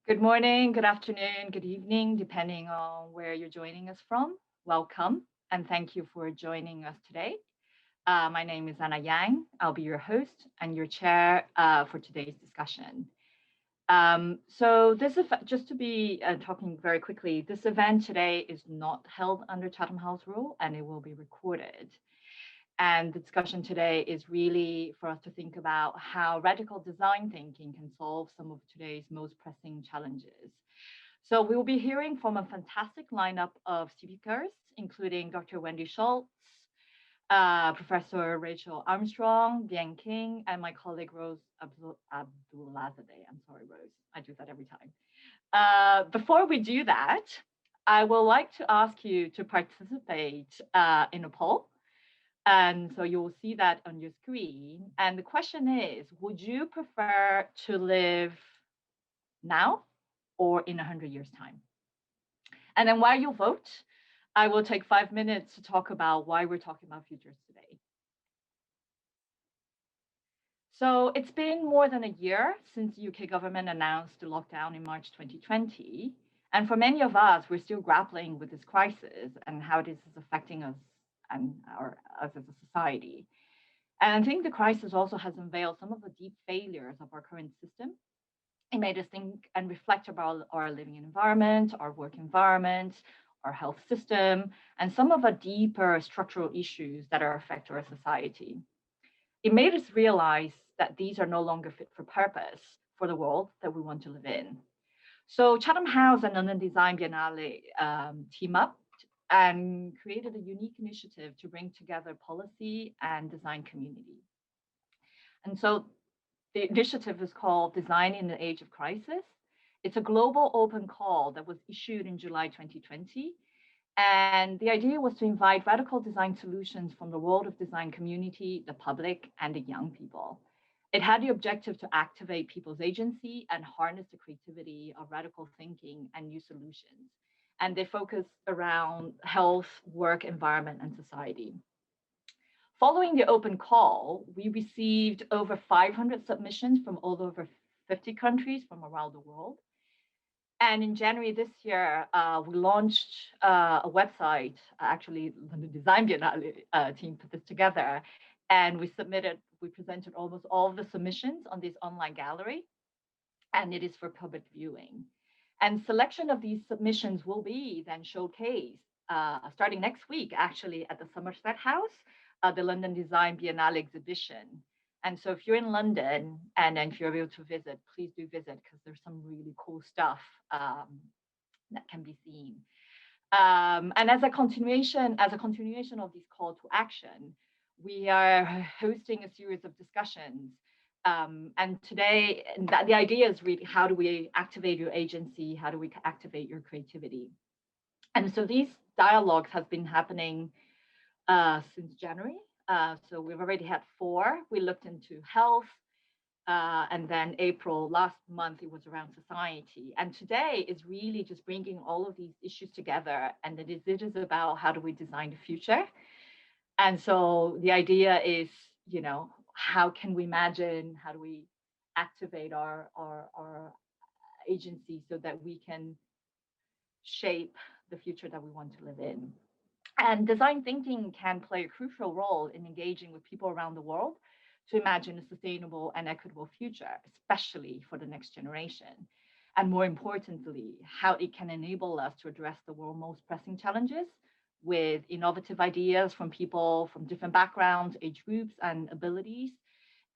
Good morning, good afternoon, good evening, depending on where you're joining us from. Welcome, and thank you for joining us today. My name is Anna Yang. I'll be your host and your chair for today's discussion. Just to be talking very quickly, this event today is not held under Chatham House rule and it will be recorded. And the discussion today is really for us to think about how radical design thinking can solve some of today's most pressing challenges. So we will be hearing from a fantastic lineup of speakers, including Dr. Wendy Schultz, Professor Rachel Armstrong, Bian King, and my colleague Rose Abdulazadeh. I'm sorry, Rose. I do that every time. Before we do that, I would like to ask you to participate in a poll. And so you'll see that on your screen. And the question is, would you prefer to live now or in 100 years' time? And then while you vote, I will take 5 minutes to talk about why we're talking about futures today. So it's been more than a year since the UK government announced the lockdown in March 2020. And for many of us, we're still grappling with this crisis and how this is affecting us and us as a society. And I think the crisis also has unveiled some of the deep failures of our current system. It made us think and reflect about our living environment, our work environment, our health system, and some of the deeper structural issues that are affecting our society. It made us realize that these are no longer fit for purpose for the world that we want to live in. So Chatham House and London Design Biennale team up and created a unique initiative to bring together policy and design community. And so the initiative is called Design in the Age of Crisis. It's a global open call that was issued in July 2020. And the idea was to invite radical design solutions from the world of design community, the public, and the young people. It had the objective to activate people's agency and harness the creativity of radical thinking and new solutions. And they focus around health, work, environment, and society. Following the open call, we received over 500 submissions from all over 50 countries from around the world. And in January this year, we launched a website. Actually, the Design Biennale team put this together. And we presented almost all of the submissions on this online gallery. And it is for public viewing. And selection of these submissions will be then showcased starting next week, actually, at the Somerset House, the London Design Biennale exhibition. And so if you're in London and if you're able to visit, please do visit because there's some really cool stuff that can be seen. And as a continuation of this call to action, we are hosting a series of discussions. And today, the idea is really how do we activate your agency? How do we activate your creativity? And so these dialogues have been happening since January. So we've already had 4. We looked into health, and then April last month, it was around society. And today is really just bringing all of these issues together. And it is about how do we design the future? And so the idea is, how can we imagine, how do we activate our agency so that we can shape the future that we want to live in? And design thinking can play a crucial role in engaging with people around the world to imagine a sustainable and equitable future, especially for the next generation. And more importantly, how it can enable us to address the world's most pressing challenges with innovative ideas from people from different backgrounds, age groups, and abilities,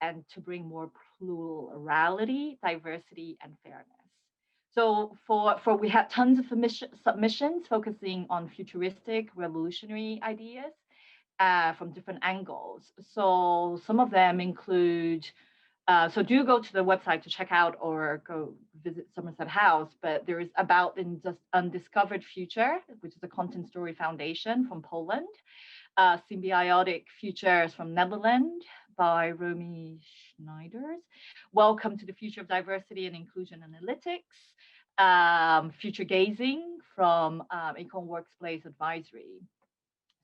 and to bring more plurality, diversity, and fairness. So we had tons of submissions focusing on futuristic, revolutionary ideas from different angles. So some of them include, so do go to the website to check out or go visit Somerset House, but there is about Undiscovered Future, which is a content story foundation from Poland, Symbiotic Futures from Netherlands by Romy Schneiders, Welcome to the Future of Diversity and Inclusion Analytics, Future Gazing from Econ Workplace Advisory.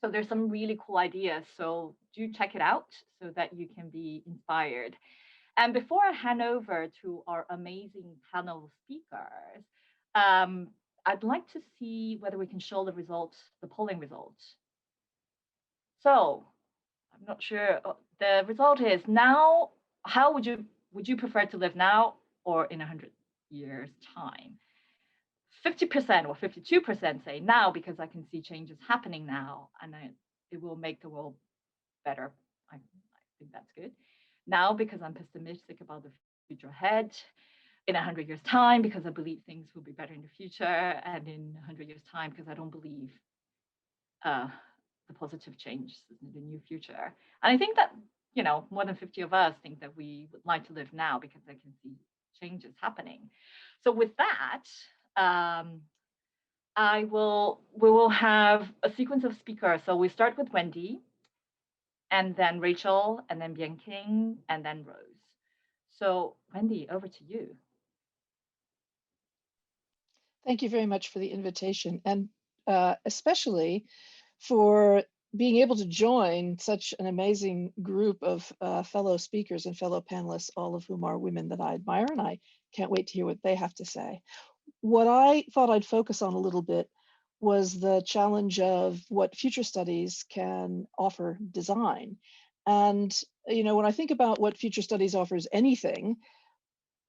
So there's some really cool ideas. So do check it out so that you can be inspired. And before I hand over to our amazing panel speakers, I'd like to see whether we can show the results, the polling results. So I'm not sure. The result is now, how would you prefer to live now or in 100 years' time? 50% or 52% say now because I can see changes happening now and it will make the world better. I think that's good. Now because I'm pessimistic about the future ahead. In 100 years' time because I believe things will be better in the future. And in 100 years' time because I don't believe the positive change in the new future. And I think that, more than 50 of us think that we would like to live now because I can see changes happening. So with that, we will have a sequence of speakers. So we start with Wendy, and then Rachel, and then Bianqing, and then Rose. So Wendy, over to you. Thank you very much for the invitation, and especially for being able to join such an amazing group of fellow speakers and fellow panelists, all of whom are women that I admire, and I can't wait to hear what they have to say. What I thought I'd focus on a little bit was the challenge of what future studies can offer design. And, when I think about what future studies offers anything,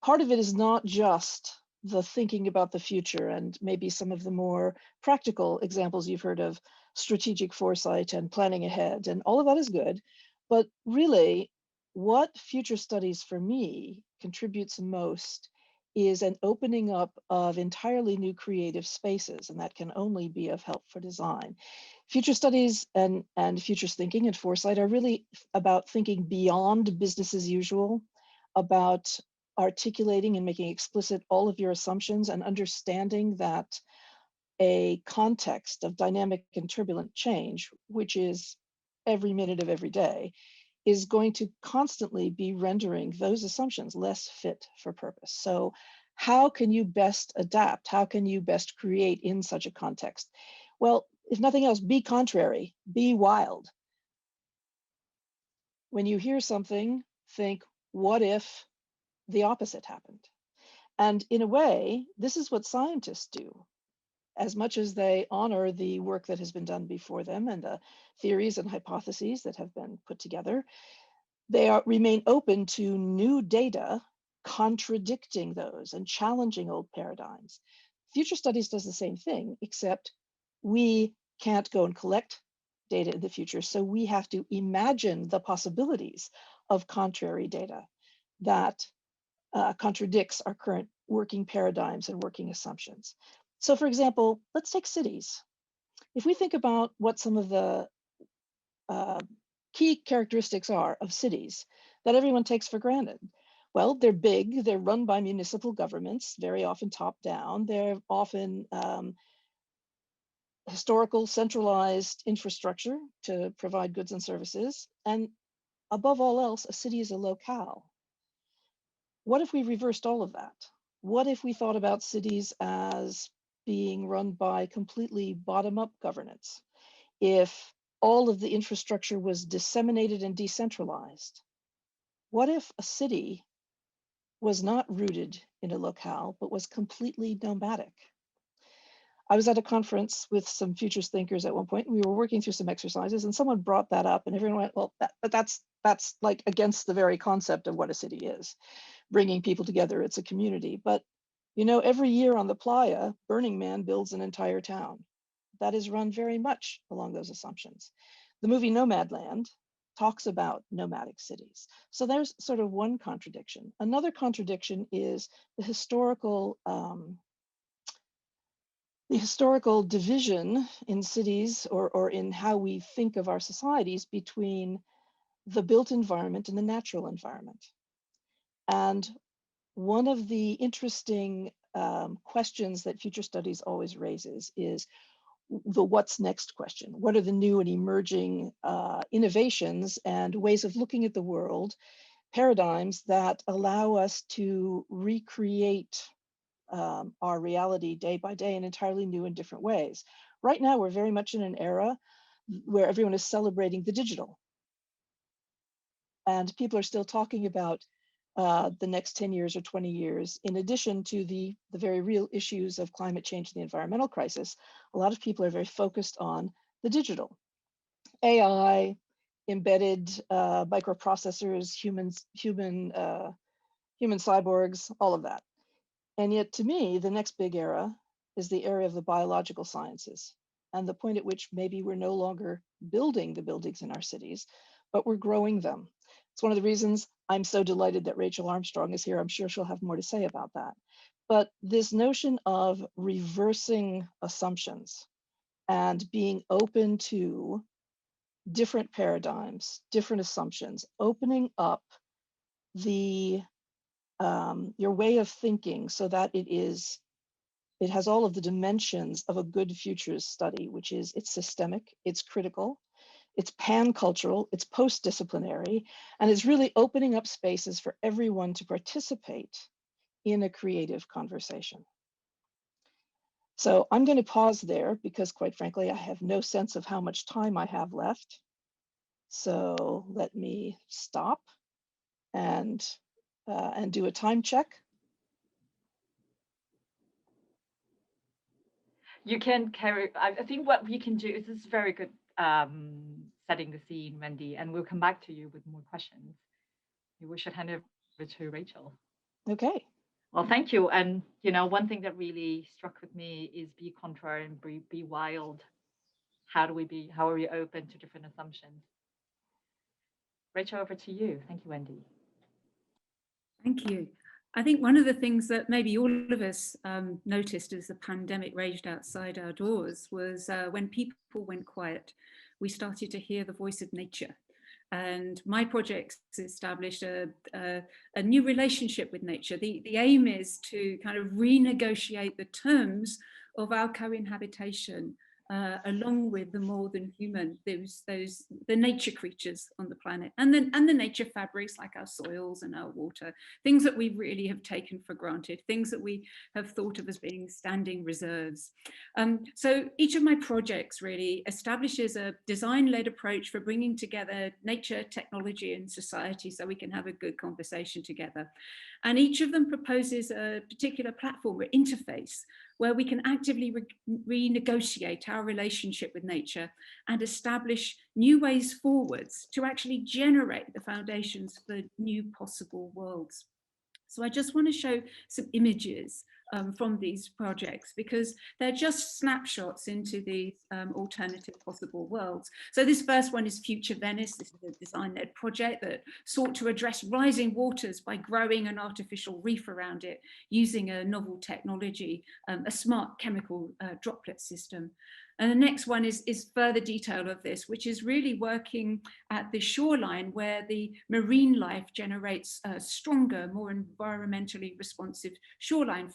part of it is not just the thinking about the future and maybe some of the more practical examples you've heard of strategic foresight and planning ahead, and all of that is good. But really, what future studies for me contributes most is an opening up of entirely new creative spaces, and that can only be of help for design. Future studies and futures thinking and foresight are really about thinking beyond business as usual, about articulating and making explicit all of your assumptions and understanding that a context of dynamic and turbulent change, which is every minute of every day, is going to constantly be rendering those assumptions less fit for purpose. So how can you best adapt? How can you best create in such a context? Well, if nothing else, be contrary, be wild. When you hear something, think, what if the opposite happened? And in a way, this is what scientists do. As much as they honor the work that has been done before them and the theories and hypotheses that have been put together, they remain open to new data contradicting those and challenging old paradigms. Future studies does the same thing, except we can't go and collect data in the future, so we have to imagine the possibilities of contrary data that contradicts our current working paradigms and working assumptions. So for example, let's take cities. If we think about what some of the key characteristics are of cities that everyone takes for granted, well, they're big, they're run by municipal governments, very often top down, they're often historical centralized infrastructure to provide goods and services, and above all else, a city is a locale. What if we reversed all of that? What if we thought about cities as being run by completely bottom-up governance? If all of the infrastructure was disseminated and decentralized? What if a city was not rooted in a locale, but was completely nomadic? I was at a conference with some futures thinkers at one point, and we were working through some exercises, and someone brought that up, and everyone went, well, that's like against the very concept of what a city is. Bringing people together, it's a community. But every year on the playa, Burning Man builds an entire town. That is run very much along those assumptions. The movie Nomadland talks about nomadic cities. So there's sort of one contradiction. Another contradiction is the historical division in cities or in how we think of our societies between the built environment and the natural environment. And one of the interesting questions that future studies always raises is the what's next question. What are the new and emerging innovations and ways of looking at the world, paradigms that allow us to recreate our reality day by day in entirely new and different ways? Right now, we're very much in an era where everyone is celebrating the digital. And people are still talking about the next 10 years or 20 years, in addition to the very real issues of climate change and the environmental crisis, a lot of people are very focused on the digital. AI, embedded microprocessors, human cyborgs, all of that. And yet to me, the next big era is the area of the biological sciences, and the point at which maybe we're no longer building the buildings in our cities, but we're growing them. It's one of the reasons I'm so delighted that Rachel Armstrong is here. I'm sure she'll have more to say about that. But this notion of reversing assumptions and being open to different paradigms, different assumptions, opening up the your way of thinking so that it has all of the dimensions of a good futures study, which is it's systemic, it's critical, it's pan-cultural, it's post-disciplinary, and it's really opening up spaces for everyone to participate in a creative conversation. So I'm going to pause there because, quite frankly, I have no sense of how much time I have left. So let me stop and do a time check. You can carry, I think what we can do is this is very good setting the scene, Wendy, and we'll come back to you with more questions. We should hand over to Rachel. Okay. Well, thank you. And, you know, one thing that really struck with me is be contrary and be wild. How are we open to different assumptions? Rachel, over to you. Thank you, Wendy. Thank you. I think one of the things that maybe all of us noticed as the pandemic raged outside our doors was when people went quiet, we started to hear the voice of nature. And my project's established a new relationship with nature. The aim is to kind of renegotiate the terms of our co-inhabitation along with the more than human, the nature creatures on the planet, and the nature fabrics like our soils and our water, things that we really have taken for granted, things that we have thought of as being standing reserves. So each of my projects really establishes a design-led approach for bringing together nature, technology, and society so we can have a good conversation together. And each of them proposes a particular platform or interface where we can actively renegotiate our relationship with nature and establish new ways forwards to actually generate the foundations for new possible worlds. So I just want to show some images from these projects because they're just snapshots into these alternative possible worlds. So this first one is Future Venice. This is a design-led project that sought to address rising waters by growing an artificial reef around it using a novel technology, a smart chemical droplet system. And the next one is further detail of this, which is really working at the shoreline where the marine life generates stronger, more environmentally responsive shoreline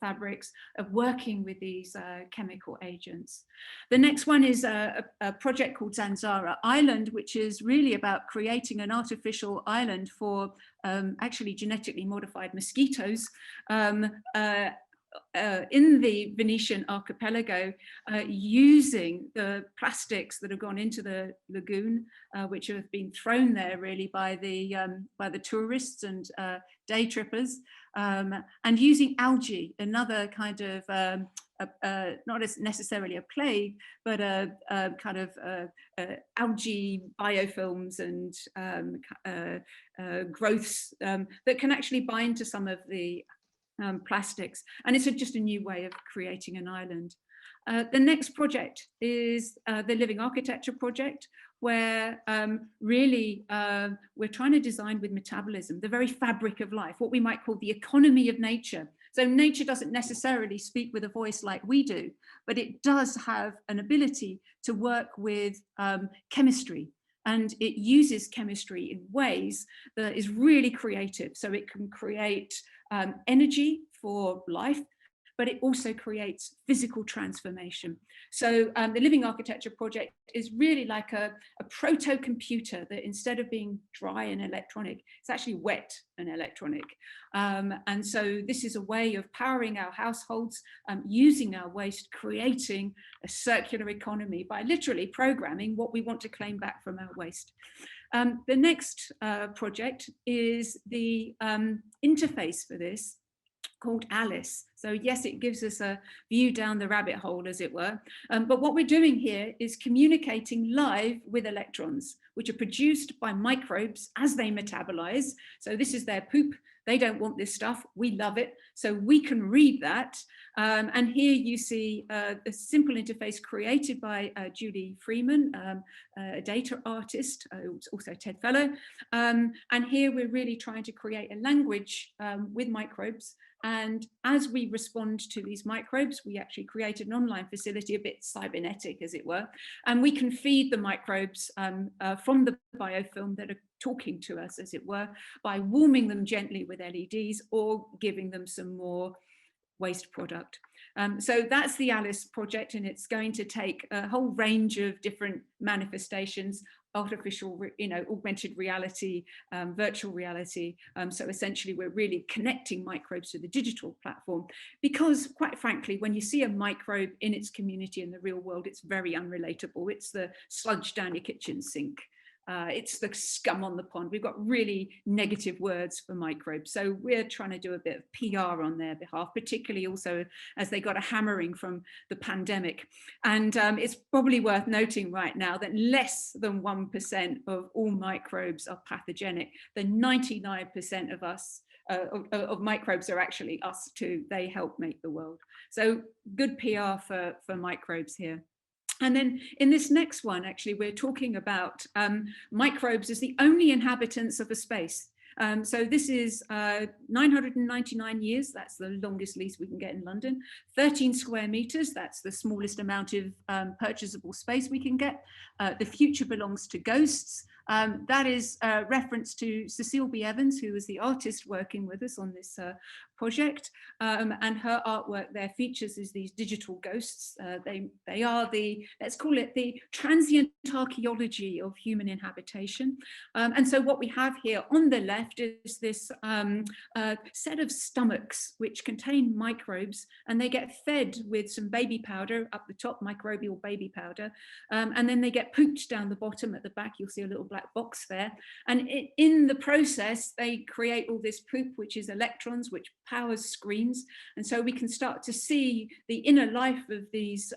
fabrics of working with these chemical agents. The next one is a project called Zanzara Island, which is really about creating an artificial island for actually genetically modified mosquitoes in the Venetian archipelago, using the plastics that have gone into the lagoon, which have been thrown there really by the tourists and day trippers, and using algae, another kind of not as necessarily a plague, but a kind of algae biofilms and growths that can actually bind to some of the plastics, and it's just a new way of creating an island. The next project is the Living Architecture project, where really we're trying to design with metabolism, the very fabric of life, what we might call the economy of nature. So nature doesn't necessarily speak with a voice like we do, but it does have an ability to work with chemistry. And it uses chemistry in ways that is really creative. So it can create energy for life, but it also creates physical transformation. So the Living Architecture project is really like a proto-computer that instead of being dry and electronic, it's actually wet and electronic. And so this is a way of powering our households, using our waste, creating a circular economy by literally programming what we want to claim back from our waste. The next project is the interface for this, called Alice. So yes, it gives us a view down the rabbit hole, as it were. But what we're doing here is communicating live with electrons, which are produced by microbes as they metabolize. So this is their poop. They don't want this stuff. We love it. So we can read that. And here you see a simple interface created by Julie Freeman, a data artist, also TED Fellow. And here we're really trying to create a language with microbes. And as we respond to these microbes, we actually created an online facility, a bit cybernetic, as it were. And we can feed the microbes from the biofilm that are talking to us, as it were, by warming them gently with LEDs or giving them some more waste product. So that's the Alice project, and it's going to take a whole range of different manifestations: artificial, augmented reality, virtual reality. So essentially we're really connecting microbes to the digital platform, because quite frankly, when you see a microbe in its community in the real world, it's very unrelatable. It's the sludge down your kitchen sink. It's the scum on the pond. We've got really negative words for microbes. So we're trying to do a bit of PR on their behalf, particularly also as they got a hammering from the pandemic. And it's probably worth noting right now that less than 1% of all microbes are pathogenic. The 99% of us of microbes are actually us too. They help make the world. So good PR for microbes here. And then in this next one, actually, we're talking about microbes as the only inhabitants of a space. So this is 999 years, that's the longest lease we can get in London, 13 square meters, that's the smallest amount of purchasable space we can get. The future belongs to ghosts. That is a reference to Cecile B. Evans, who was the artist working with us on this project, and her artwork there features is these digital ghosts. They are the, let's call it the transient archaeology of human inhabitation. And so what we have here on the left is this set of stomachs which contain microbes, and they get fed with some baby powder up the top, microbial baby powder, and then they get pooped down the bottom. At the back you'll see a little black box there, and in the process they create all this poop, which is electrons, which powers screens, and so we can start to see the inner life of these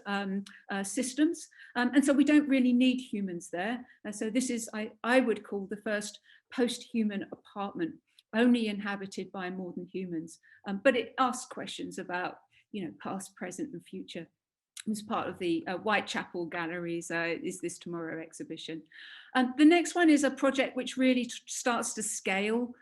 systems, and so we don't really need humans there. So this is, I would call, the first post-human apartment, only inhabited by more than humans, but it asks questions about, past, present and future. As part of the Whitechapel Gallery's Is This Tomorrow exhibition. The next one is a project which really starts to scale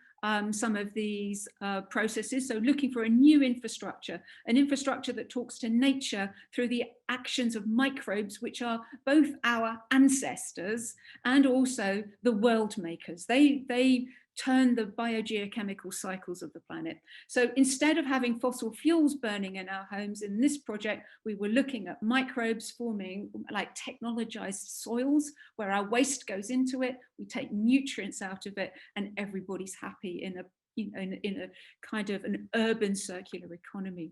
some of these processes. So looking for a new infrastructure, an infrastructure that talks to nature through the actions of microbes, which are both our ancestors and also the world makers. They turn the biogeochemical cycles of the planet. So instead of having fossil fuels burning in our homes, in this project, we were looking at microbes forming like technologized soils where our waste goes into it, we take nutrients out of it, and everybody's happy in a kind of an urban circular economy.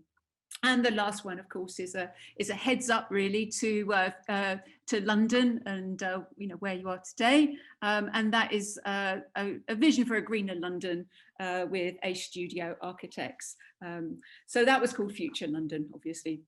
And the last one, of course, is a heads up really to London and where you are today, and that is a vision for a greener London with A Studio Architects. So that was called Future London, obviously.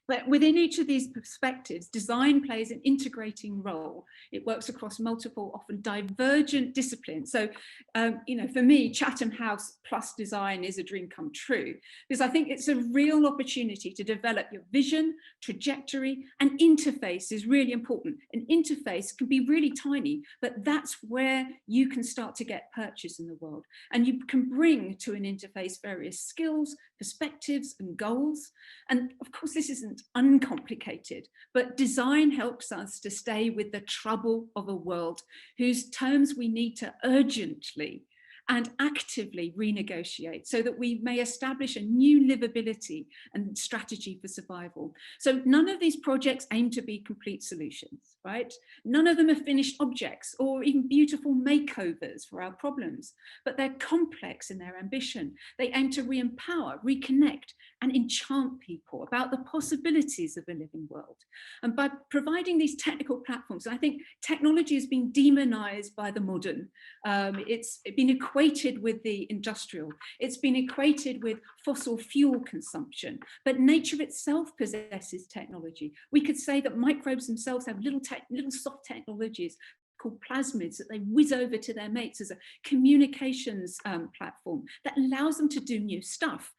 But within each of these perspectives, design plays an integrating role. It works across multiple, often divergent disciplines. So, for me, Chatham House plus design is a dream come true, because I think it's a real opportunity to develop your vision, trajectory, and interface is really important. An interface can be really tiny, but that's where you can start to get purchase in the world. And you can bring to an interface various skills, perspectives, and goals. And of course, this isn't uncomplicated, but design helps us to stay with the trouble of a world whose terms we need to urgently and actively renegotiate so that we may establish a new livability and strategy for survival. So none of these projects aim to be complete solutions, right? None of them are finished objects or even beautiful makeovers for our problems, but they're complex in their ambition. They aim to re-empower, reconnect, and enchant people about the possibilities of a living world. And by providing these technical platforms, I think technology has been demonized by the modern. It's been equated with the industrial. It's been equated with fossil fuel consumption, but nature itself possesses technology. We could say that microbes themselves have little soft technologies called plasmids that they whiz over to their mates as a communications platform that allows them to do new stuff.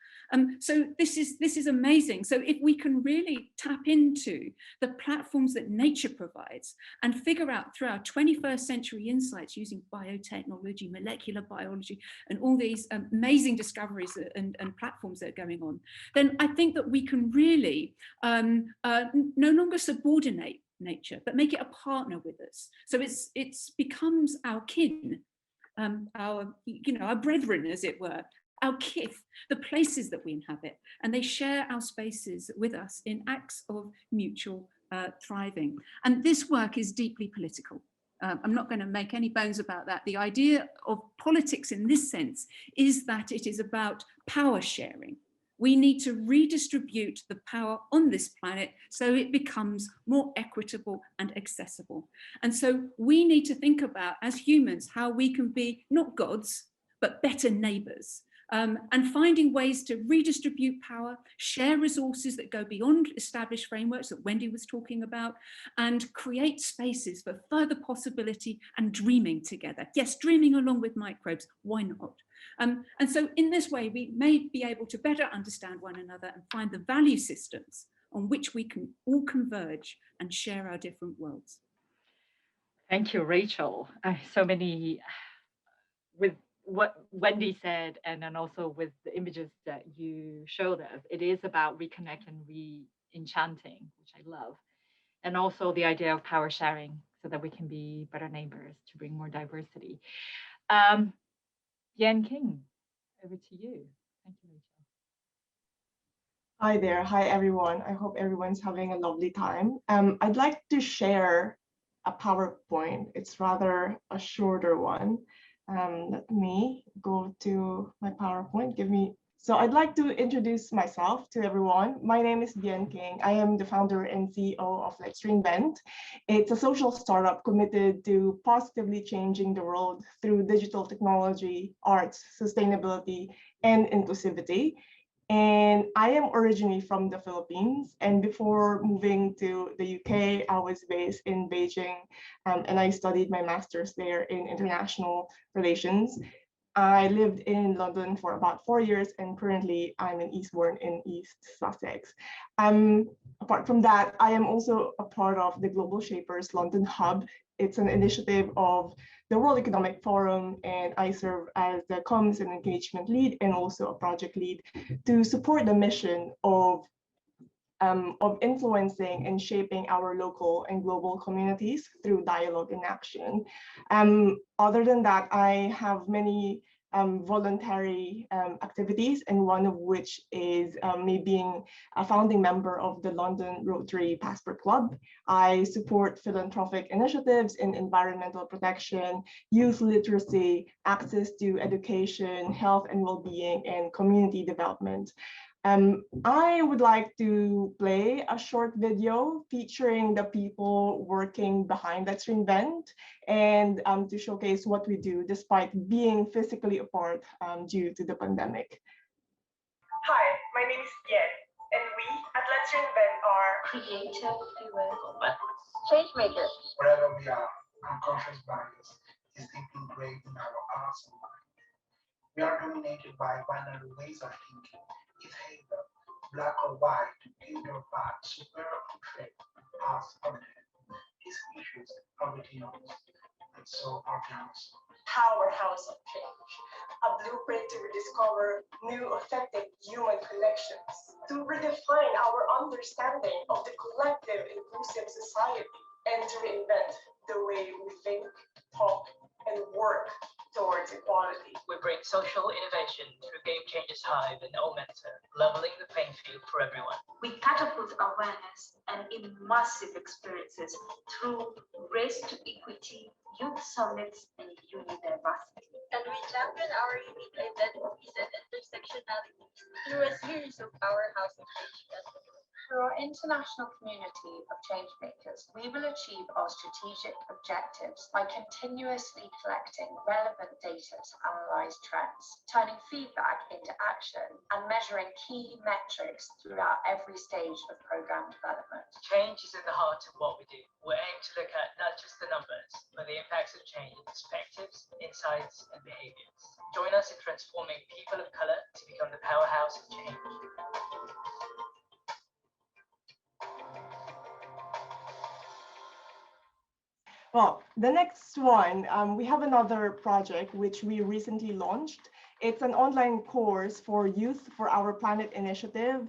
So this is amazing. So if we can really tap into the platforms that nature provides and figure out through our 21st century insights using biotechnology, molecular biology, and all these amazing discoveries and platforms that are going on, then I think that we can really no longer subordinate nature, but make it a partner with us. So it becomes our kin, our brethren, as it were, our kith, the places that we inhabit, and they share our spaces with us in acts of mutual thriving. And this work is deeply political. I'm not going to make any bones about that. The idea of politics in this sense is that it is about power sharing. We need to redistribute the power on this planet so it becomes more equitable and accessible. And so we need to think about, as humans, how we can be not gods, but better neighbors. And finding ways to redistribute power, share resources that go beyond established frameworks that Wendy was talking about, and create spaces for further possibility and dreaming together. Yes, dreaming along with microbes, why not? And so in this way, we may be able to better understand one another and find the value systems on which we can all converge and share our different worlds. Thank you, Rachel. So many, with what Wendy said, and then also with the images that you showed us, it is about reconnect and re-enchanting, which I love. And also the idea of power sharing so that we can be better neighbors to bring more diversity. Yan King, over to you. Thank you, Rachel. Hi there. Hi, everyone. I hope everyone's having a lovely time. I'd like to share a PowerPoint. It's rather a shorter one. Let me go to my PowerPoint. So I'd like to introduce myself to everyone. My name is Bien King. I am the founder and CEO of Let's Reinvent. It's a social startup committed to positively changing the world through digital technology, arts, sustainability, and inclusivity. And I am originally from the Philippines. And before moving to the UK, I was based in Beijing, and I studied my master's there in international relations. I lived in London for about 4 years, and currently I'm in Eastbourne in East Sussex. Apart from that, I am also a part of the Global Shapers London Hub. It's an initiative of the World Economic Forum, and I serve as the comms and engagement lead and also a project lead to support the mission of influencing and shaping our local and global communities through dialogue and action. Other than that, I have many voluntary activities, and one of which is me being a founding member of the London Rotary Passport Club. I support philanthropic initiatives in environmental protection, youth literacy, access to education, health and well-being, and community development. I would like to play a short video featuring the people working behind Let's Reinvent, and to showcase what we do despite being physically apart due to the pandemic. Hi, my name is Yen, and we at Let's Reinvent are creative, change makers. Wherever we are, unconscious bias is deeply engraved in our arts and mind. We are dominated by binary ways of thinking. Is either black or white, good or bad, superior or portrayed, as or dead. These issues are within us, and so are ours. Powerhouse of change, a blueprint to rediscover new effective human connections, to redefine our understanding of the collective inclusive society, and to reinvent the way we think, talk, and work towards equality. We bring social innovation through Game Changers Hive and Augmenta, leveling the playing field for everyone. We catapult awareness and immersive experiences through Race to Equity, youth summits, and unidiversity. And we champion our unique identities and intersectionalities through a series of powerhouse change festivals. Through our international community of change makers, we will achieve our strategic objectives by continuously collecting relevant data to analyze trends, turning feedback into action, and measuring key metrics throughout every stage of program development. Change is in the heart of what we do. We aim to look at not just the numbers, but the impacts of change in perspectives, insights, and behaviors. Join us in transforming people of color to become the powerhouse of change. Well, the next one, we have another project which we recently launched. It's an online course for Youth for Our Planet initiative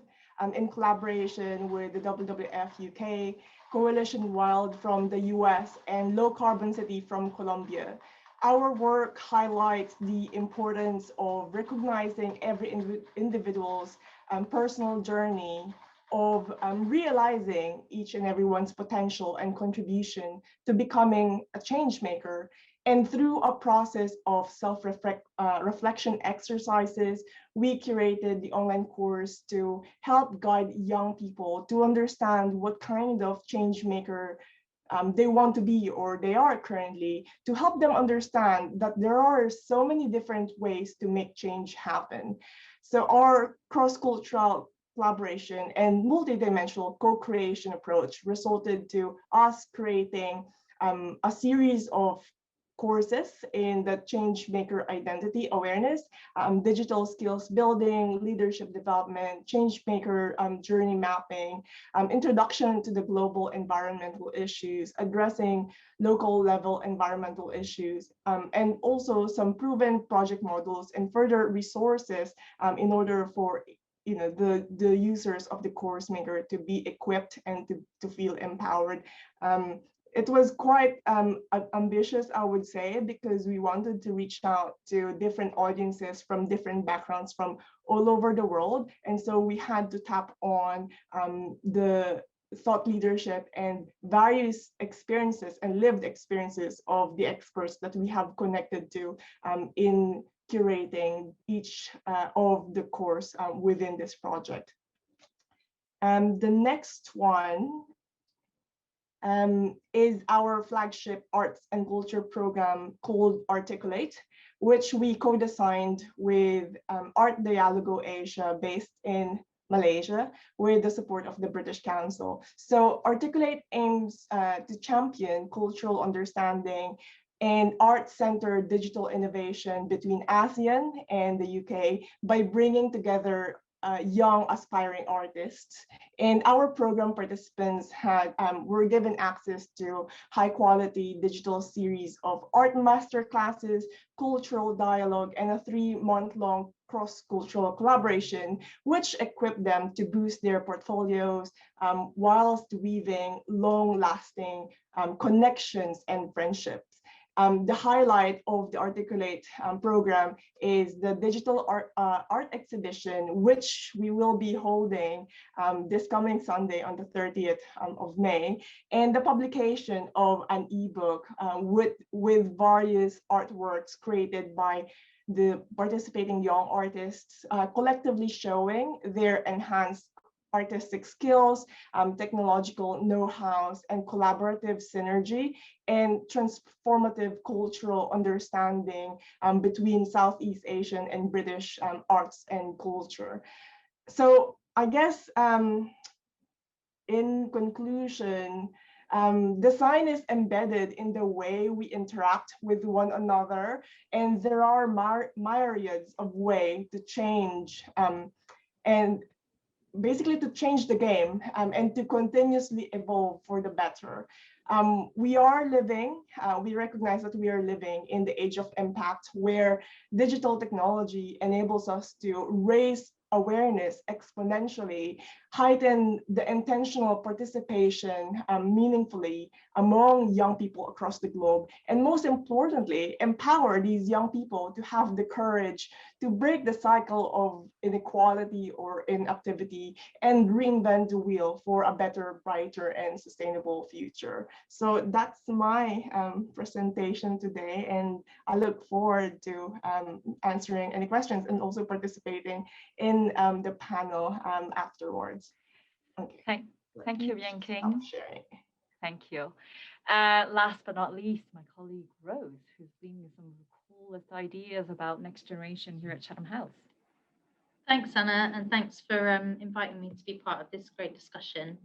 in collaboration with the WWF UK, Coalition Wild from the US, and Low Carbon City from Colombia. Our work highlights the importance of recognizing every individual's personal journey of realizing each and everyone's potential and contribution to becoming a change maker. And through a process of self-reflection exercises, we curated the online course to help guide young people to understand what kind of change maker they want to be or they are currently, to help them understand that there are so many different ways to make change happen. So our cross-cultural collaboration and multidimensional co-creation approach resulted to us creating a series of courses in the change maker identity awareness, digital skills building, leadership development, change maker journey mapping, introduction to the global environmental issues, addressing local level environmental issues, and also some proven project models and further resources in order for the users of the course maker to be equipped and to feel empowered. It was quite ambitious, I would say, because we wanted to reach out to different audiences from different backgrounds from all over the world. And so we had to tap on the thought leadership and various experiences and lived experiences of the experts that we have connected to in curating each of the course within this project. The next one is our flagship arts and culture program called Articulate, which we co-designed with Art Dialogo Asia based in Malaysia with the support of the British Council. So Articulate aims to champion cultural understanding and art-centered digital innovation between ASEAN and the UK by bringing together young aspiring artists. And our program participants were given access to high quality digital series of art master classes, cultural dialogue, and a 3-month-long cross-cultural collaboration, which equipped them to boost their portfolios whilst weaving long-lasting connections and friendships. The highlight of the Articulate program is the digital art exhibition, which we will be holding this coming Sunday on the 30th of May, and the publication of an ebook with various artworks created by the participating young artists, collectively showing their enhanced artistic skills, technological know-hows, and collaborative synergy and transformative cultural understanding between Southeast Asian and British arts and culture. So I guess in conclusion, design is embedded in the way we interact with one another, and there are myriads of ways to change and basically to change the game and to continuously evolve for the better. We recognize that we are living in the age of impact, where digital technology enables us to raise awareness exponentially, heighten the intentional participation meaningfully among young people across the globe, and most importantly, empower these young people to have the courage to break the cycle of inequality or inactivity and reinvent the wheel for a better, brighter, and sustainable future. So that's my presentation today, and I look forward to answering any questions and also participating in the panel afterwards. Okay. Thank you, Yanqing. Stop sharing. Thank you. Last but not least, my colleague Rose, who's bringing me some of the coolest ideas about next generation here at Chatham House. Thanks, Anna, and thanks for inviting me to be part of this great discussion.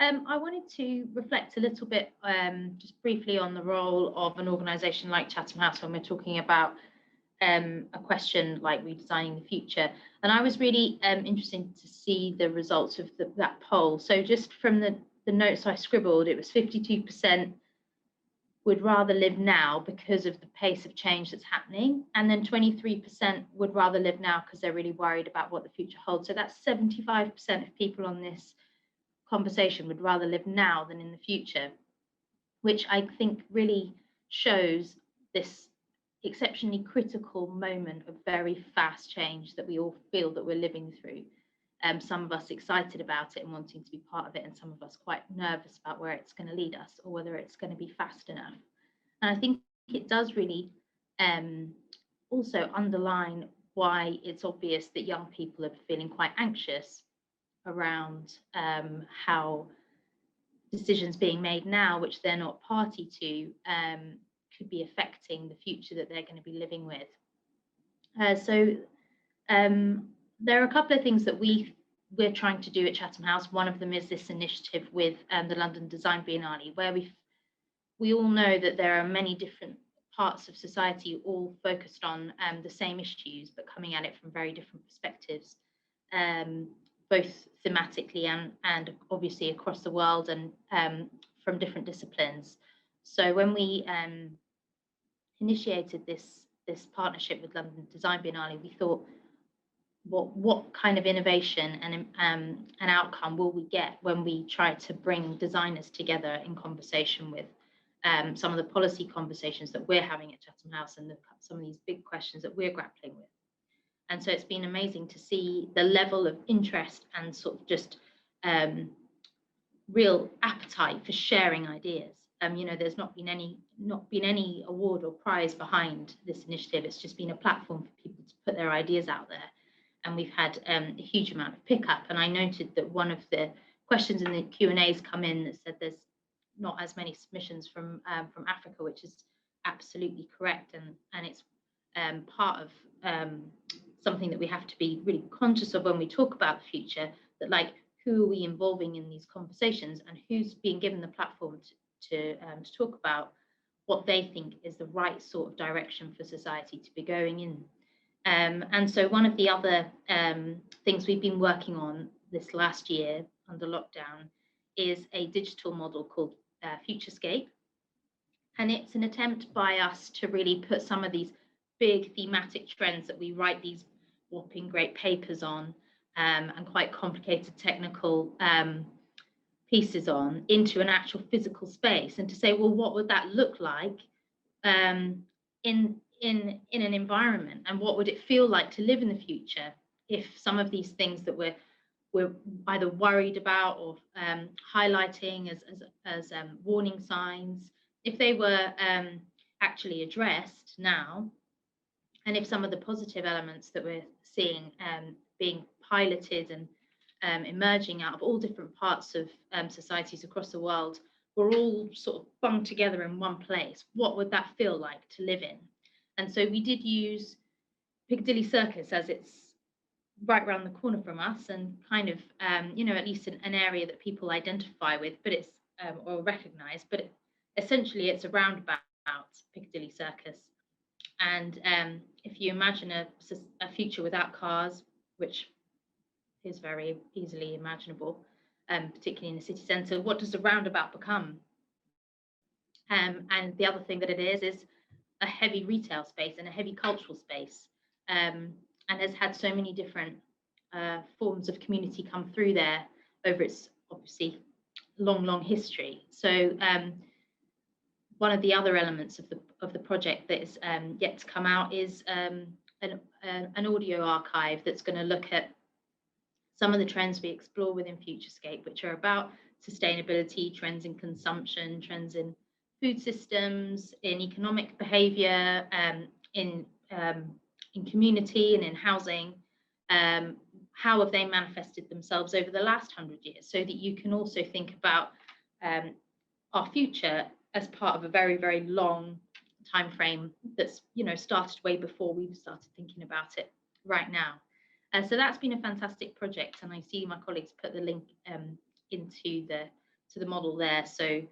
I wanted to reflect a little bit just briefly on the role of an organisation like Chatham House when we're talking about a question like redesigning the future. And I was really interested to see the results of that poll. So just from the notes I scribbled, it was 52% would rather live now because of the pace of change that's happening. And then 23% would rather live now because they're really worried about what the future holds. So that's 75% of people on this conversation would rather live now than in the future, which I think really shows this exceptionally critical moment of very fast change that we all feel that we're living through. Some of us excited about it and wanting to be part of it, and some of us quite nervous about where it's going to lead us or whether it's going to be fast enough. And I think it does really also underline why it's obvious that young people are feeling quite anxious around how decisions being made now, which they're not party to, could be affecting the future that they're going to be living with. So there are a couple of things that we're trying to do at Chatham House. One of them is this initiative with the London Design Biennale, where we all know that there are many different parts of society all focused on the same issues, but coming at it from very different perspectives, both thematically and obviously across the world and from different disciplines. So when we initiated this partnership with London Design Biennale, we thought, what kind of innovation and an outcome will we get when we try to bring designers together in conversation with some of the policy conversations that we're having at Chatham House and some of these big questions that we're grappling with. And so it's been amazing to see the level of interest and sort of just real appetite for sharing ideas. You know, there's not been any award or prize behind this initiative. It's just been a platform for people to put their ideas out there. And we've had a huge amount of pickup. And I noted that one of the questions in the Q&As come in that said there's not as many submissions from Africa, which is absolutely correct. And it's part of something that we have to be really conscious of when we talk about the future, that like, who are we involving in these conversations and who's being given the platform to talk about what they think is the right sort of direction for society to be going in. And so one of the other things we've been working on this last year under lockdown is a digital model called Futurescape. And it's an attempt by us to really put some of these big thematic trends that we write these whopping great papers on and quite complicated technical pieces on into an actual physical space, and to say, well, what would that look like in an environment, and what would it feel like to live in the future if some of these things that we're either worried about or highlighting as warning signs, if they were actually addressed now, and if some of the positive elements that we're seeing being piloted and emerging out of all different parts of societies across the world were all sort of bunged together in one place, what would that feel like to live in? And so we did use Piccadilly Circus, as it's right around the corner from us, and kind of, you know, at least an area that people identify with, but it's or recognise. But essentially, it's a roundabout Piccadilly Circus. And if you imagine a future without cars, which is very easily imaginable, particularly in the city centre, what does the roundabout become? And the other thing that it is a heavy retail space and a heavy cultural space, and has had so many different forms of community come through there over its obviously long history. So one of the other elements of the project that is yet to come out is an audio archive that's going to look at some of the trends we explore within Futurescape, which are about sustainability, trends in consumption, trends in food systems, in economic behaviour, in community and in housing. How have they manifested themselves over the last 100 years, so that you can also think about our future as part of a very long time frame that's started way before we've started thinking about it right now. So that's been a fantastic project, and I see my colleagues put the link into the model there. So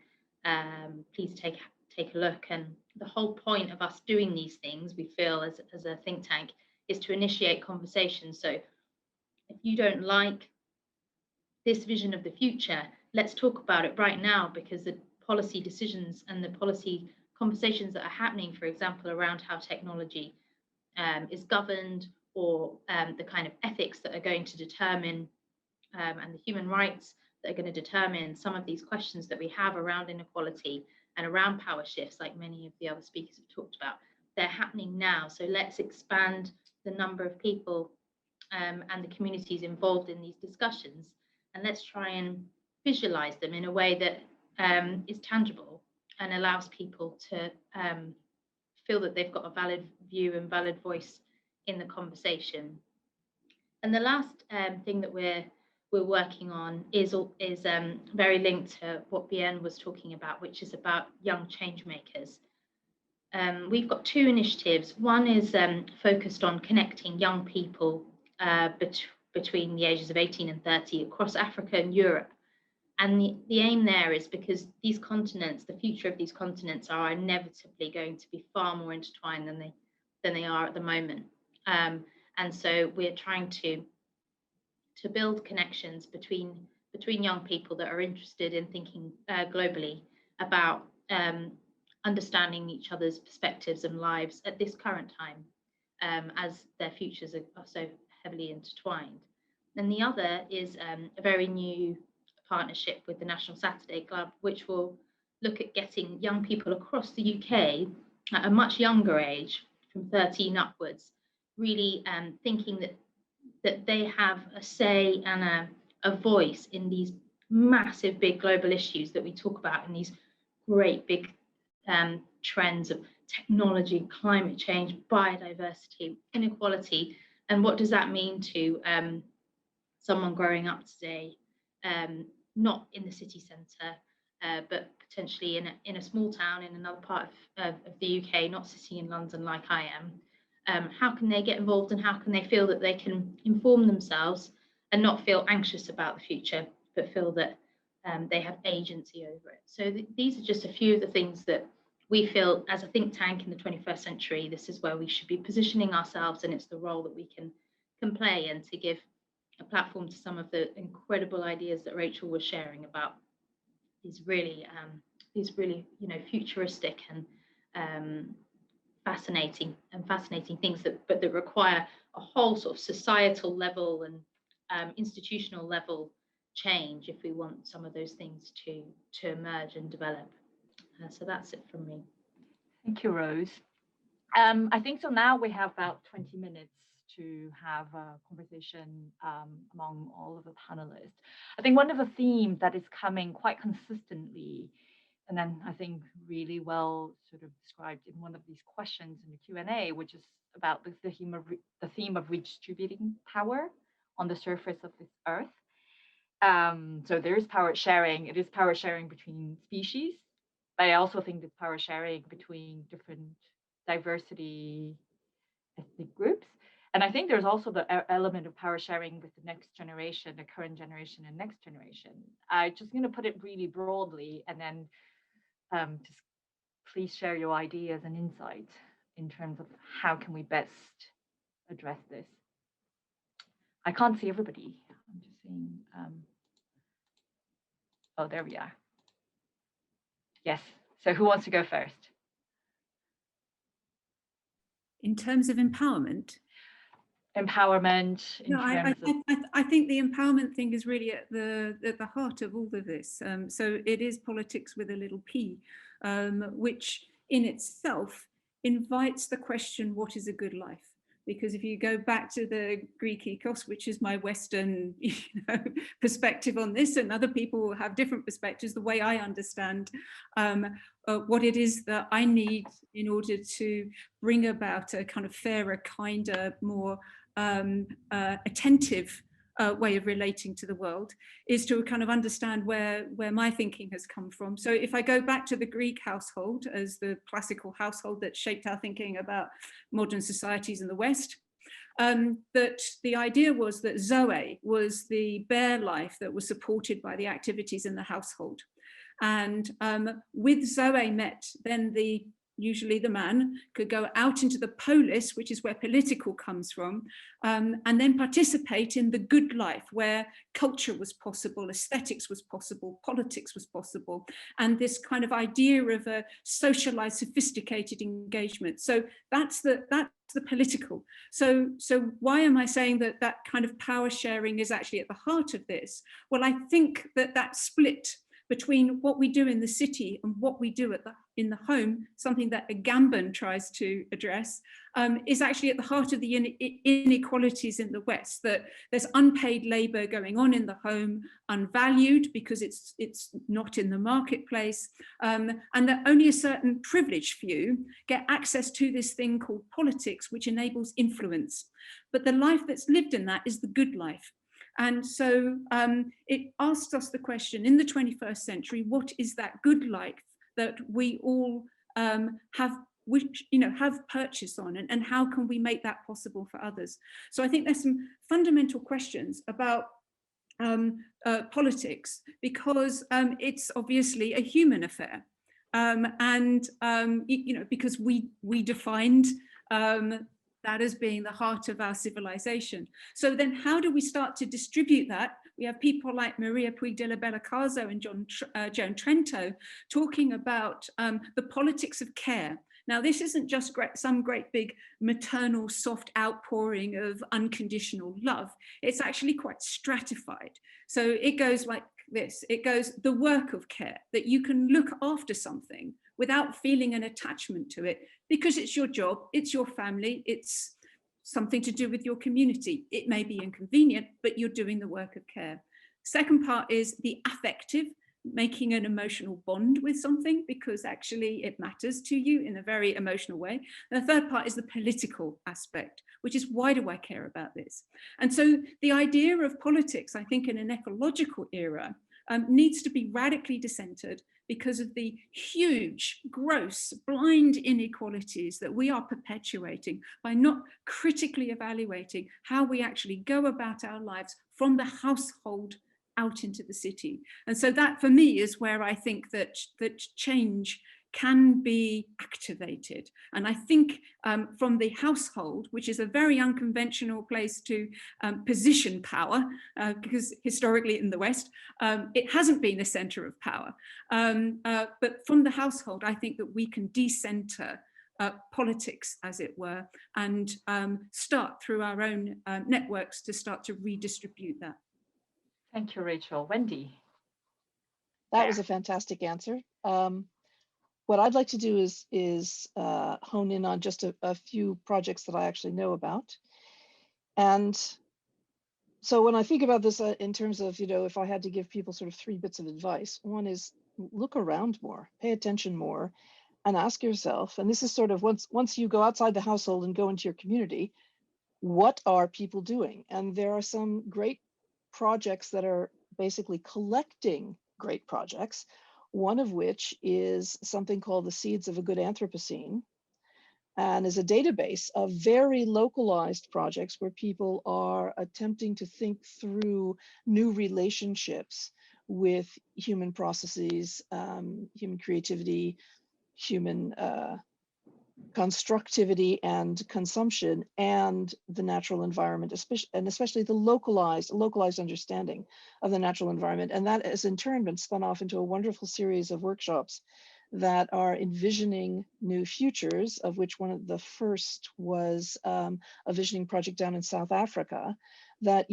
please take a look. And the whole point of us doing these things, we feel as a think tank, is to initiate conversations. So if you don't like this vision of the future, let's talk about it right now, because the policy decisions and the policy conversations that are happening, for example, around how technology is governed, or the kind of ethics that are going to determine and the human rights that are going to determine some of these questions that we have around inequality and around power shifts, like many of the other speakers have talked about, they're happening now. So let's expand the number of people and the communities involved in these discussions, and let's try and visualize them in a way that is tangible and allows people to feel that they've got a valid view and valid voice in the conversation. And the last thing that we're working on is very linked to what Bien was talking about, which is about young change makers. We've got two initiatives. One is focused on connecting young people between the ages of 18 and 30 across Africa and Europe. And the aim there is because these continents, the future of these continents, are inevitably going to be far more intertwined than they are at the moment. And so we're trying to build connections between young people that are interested in thinking globally about understanding each other's perspectives and lives at this current time, as their futures are so heavily intertwined. And the other is a very new partnership with the National Saturday Club, which will look at getting young people across the UK at a much younger age, from 13 upwards, really thinking that they have a say and a voice in these massive, big global issues that we talk about, in these great big trends of technology, climate change, biodiversity, inequality. And what does that mean to someone growing up today, not in the city centre, but potentially in a small town in another part of the UK, not sitting in London like I am? How can they get involved, and how can they feel that they can inform themselves and not feel anxious about the future, but feel that they have agency over it? So these are just a few of the things that we feel as a think tank in the 21st century, this is where we should be positioning ourselves, and it's the role that we can play, and to give a platform to some of the incredible ideas that Rachel was sharing about these really futuristic and fascinating things that require a whole sort of societal level and institutional level change if we want some of those things to emerge and develop. So that's it from me. Thank you, Rose. I think so now we have about 20 minutes to have a conversation among all of the panelists. I think one of the themes that is coming quite consistently, and then I think really well sort of described in one of these questions in the Q&A, which is about the theme of redistributing power on the surface of this earth. So there is power sharing. It is power sharing between species, but I also think there's power sharing between different diversity ethnic groups. And I think there's also the element of power sharing with the next generation, the current generation and next generation. I'm just going to put it really broadly, and then just please share your ideas and insights in terms of how can we best address this. I can't see everybody. I'm just seeing, oh, there we are. Yes, so who wants to go first? In terms of empowerment? empowerment in No, terms of... I think the empowerment thing is really at the heart of all of this. So it is politics with a little p, which in itself invites the question, what is a good life? Because if you go back to the Greek ethos, which is my Western perspective on this, and other people will have different perspectives, the way I understand what it is that I need in order to bring about a kind of fairer, kinder, more attentive way of relating to the world, is to kind of understand where my thinking has come from. So if I go back to the Greek household as the classical household that shaped our thinking about modern societies in the West, that the idea was that Zoe was the bare life that was supported by the activities in the household. And with Zoe met, then usually the man could go out into the polis, which is where political comes from, and then participate in the good life where culture was possible, aesthetics was possible, politics was possible, and this kind of idea of a socialized, sophisticated engagement. So that's the political. So why am I saying that that kind of power sharing is actually at the heart of this? Well, I think that split between what we do in the city and what we do in the home, something that Agamben tries to address, is actually at the heart of the inequalities in the West, that there's unpaid labor going on in the home, unvalued because it's not in the marketplace, and that only a certain privileged few get access to this thing called politics, which enables influence. But the life that's lived in that is the good life. And so it asks us the question, in the 21st century, what is that good life that we all have purchase on, and how can we make that possible for others? So I think there's some fundamental questions about politics, because it's obviously a human affair, because we defined that as being the heart of our civilization. So then how do we start to distribute that? We have people like Maria Puig de la Bellacasa and Joan Trento talking about the politics of care. Now, this isn't just some great big maternal soft outpouring of unconditional love. It's actually quite stratified. So it goes like this. It goes the work of care, that you can look after something without feeling an attachment to it, because it's your job, it's your family, it's something to do with your community. It may be inconvenient, but you're doing the work of care. Second part is the affective, making an emotional bond with something because actually it matters to you in a very emotional way. And the third part is the political aspect, which is, why do I care about this? And so the idea of politics, I think, in an ecological era needs to be radically decentered because of the huge, gross, blind inequalities that we are perpetuating by not critically evaluating how we actually go about our lives from the household out into the city. And so that, for me, is where I think that change can be activated. And I think from the household, which is a very unconventional place to position power, because historically in the West, it hasn't been a center of power. But from the household, I think that we can decenter politics, as it were, and start through our own networks to start to redistribute that. Thank you, Rachel. Wendy? That was a fantastic answer. What I'd like to do is hone in on just a few projects that I actually know about. And so when I think about this in terms of, if I had to give people sort of 3 bits of advice, one is look around more, pay attention more, and ask yourself, and this is sort of once you go outside the household and go into your community, what are people doing? And there are some great projects that are basically collecting great projects, one of which is something called the Seeds of a Good Anthropocene, and is a database of very localized projects where people are attempting to think through new relationships with human processes, human creativity, human constructivity and consumption, and the natural environment, especially the localized understanding of the natural environment. And that has in turn been spun off into a wonderful series of workshops that are envisioning new futures, of which one of the first was a visioning project down in South Africa that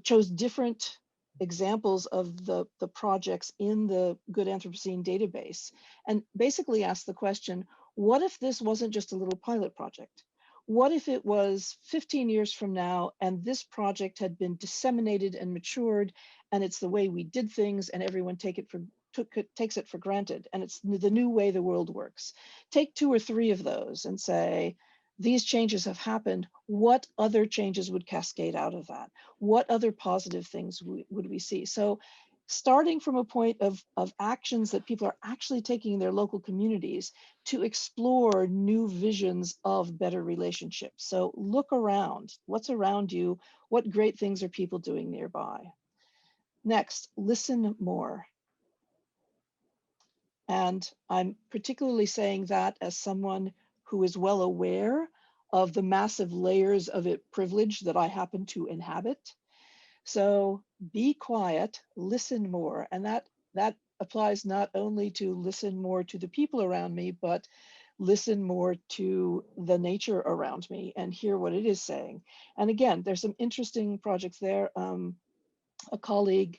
chose different examples of the projects in the Good Anthropocene database and basically asked the question, what if this wasn't just a little pilot project? What if it was 15 years from now and this project had been disseminated and matured and it's the way we did things and everyone takes it for granted and it's the new way the world works? Take 2 or 3 of those and say, these changes have happened. What other changes would cascade out of that? What other positive things would we see? So starting from a point of actions that people are actually taking in their local communities to explore new visions of better relationships. So look around, what's around you? What great things are people doing nearby? Next, listen more. And I'm particularly saying that as someone who is well aware of the massive layers of privilege that I happen to inhabit. So be quiet, listen more. And that applies not only to listen more to the people around me, but listen more to the nature around me and hear what it is saying. And again, there's some interesting projects there. A colleague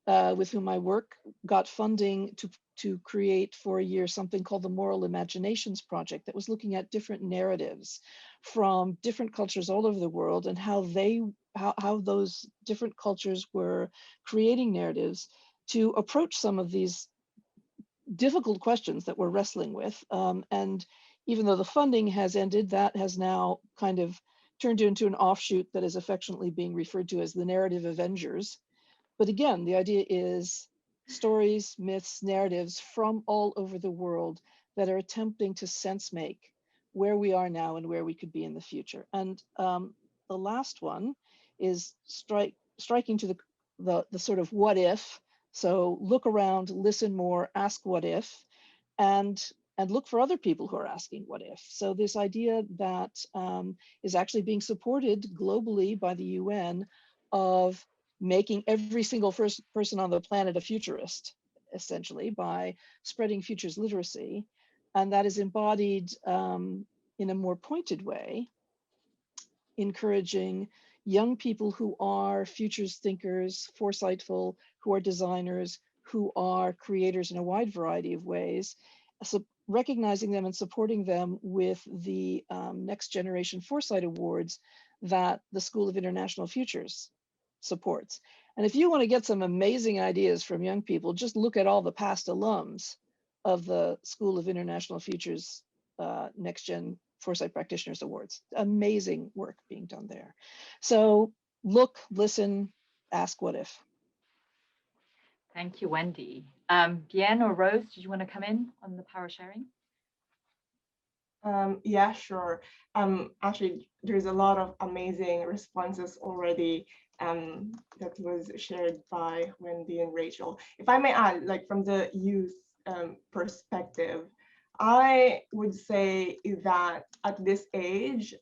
with whom I work got funding to create for a year something called the Moral Imaginations Project that was looking at different narratives from different cultures all over the world and how those different cultures were creating narratives to approach some of these difficult questions that we're wrestling with. And even though the funding has ended, that has now kind of turned into an offshoot that is affectionately being referred to as the Narrative Avengers. But again, the idea is stories, myths, narratives from all over the world that are attempting to sense make where we are now and where we could be in the future. And the last one is striking to the sort of what if. So look around, listen more, ask what if, and look for other people who are asking what if. So this idea that is actually being supported globally by the UN of making every single first person on the planet a futurist, essentially, by spreading futures literacy. And that is embodied in a more pointed way, encouraging young people who are futures thinkers, foresightful, who are designers, who are creators in a wide variety of ways, so recognizing them and supporting them with the Next Generation Foresight Awards that the School of International Futures supports. And if you want to get some amazing ideas from young people, just look at all the past alums of the School of International Futures Next Gen Foresight Practitioners Awards. Amazing work being done there. So look, listen, ask what if. Thank you, Wendy. Bien or Rose, did you want to come in on the power sharing? Yeah, sure. Actually, there's a lot of amazing responses already that was shared by Wendy and Rachel. If I may add, like from the youth perspective, I would say that at this age,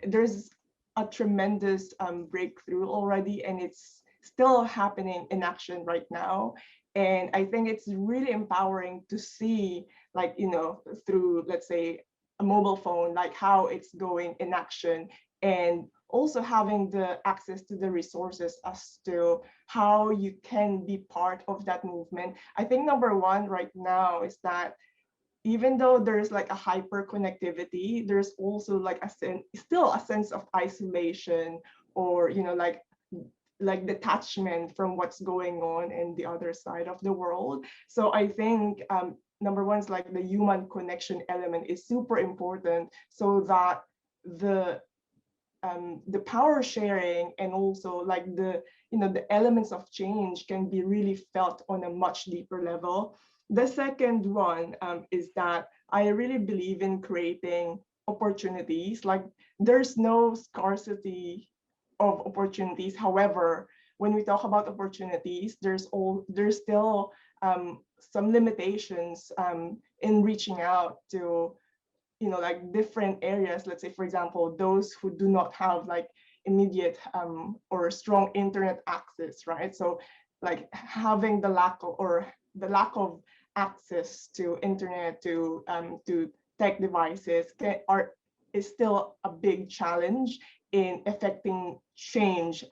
there's a tremendous breakthrough already, and it's still happening in action right now. And I think it's really empowering to see, like, you know, through, let's say, a mobile phone, like how it's going in action, and also having the access to the resources as to how you can be part of that movement. I think number one right now is that even though there's like a hyper connectivity, there's also like still a sense of isolation, or, you know, like detachment from what's going on in the other side of the world. So I think number one is like the human connection element is super important, so that the power sharing and also like the, you know, the elements of change can be really felt on a much deeper level. The second one is that I really believe in creating opportunities. Like there's no scarcity of opportunities. However, when we talk about opportunities, there's still some limitations in reaching out to, you know, like different areas. Let's say, for example, those who do not have like immediate or strong internet access, right? So like having the lack of, or the lack of access to internet, to tech devices is still a big challenge in affecting change,